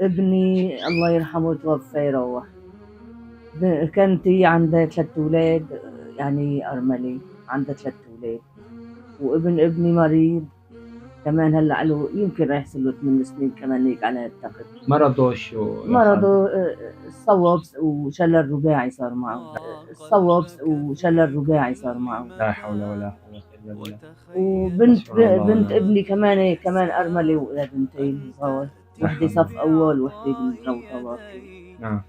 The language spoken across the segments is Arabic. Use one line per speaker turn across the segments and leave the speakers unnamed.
ابني الله يرحمه توفى يروح. كانت هي عندها 3 أولاد، يعني أرملة، عندها 3 أولاد، وابن ابني مريض كمان، هلا له يمكن راح يصير له 8 سنين كمان هيك على التخت.
مرضه شو يا
مرضه الصوب وشلل رباعي صار معه. الصوب وشلل رباعي صار معه.
لا حول ولا قوة إلا بالله.
وبنت
حسبنا الله
بنت
ونعم
ابني كمان أرملة، وولاد بنتين صغار، وحدة صف أول وحدة بالروضة.
نعم.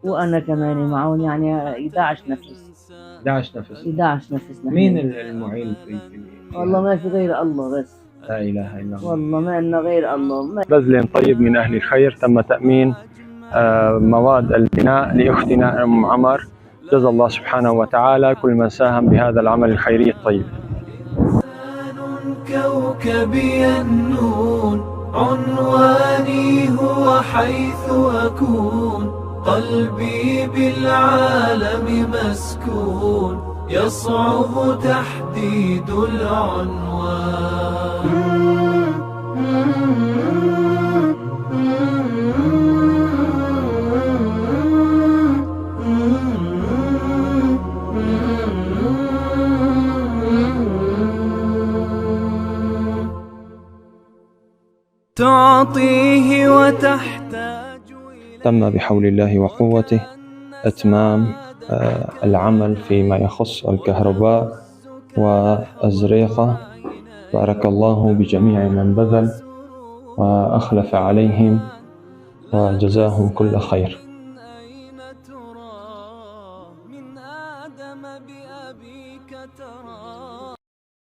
وأنا كمان معهم، يعني 11 نفس.
11 نفس.
11 نفس نحن.
مين المعين في
والله ما في غير الله بس.
لا إله إلا الله.
والله ما لنا غير الله.
بذل طيب من أهل الخير تم تأمين مواد البناء لأختنا أم عمر. جزا الله سبحانه وتعالى كل من ساهم بهذا العمل الخيري الطيب.
كوكبي النون، عنواني هو حيث أكون، قلبي بالعالم مسكون، يصعب تحديد العنوان. تعطيه وتحتاج.
تم بحول الله وقوته إتمام العمل فيما يخص الكهرباء والزريقة. بارك الله بجميع من بذل وأخلف عليهم وجزاهم كل خير.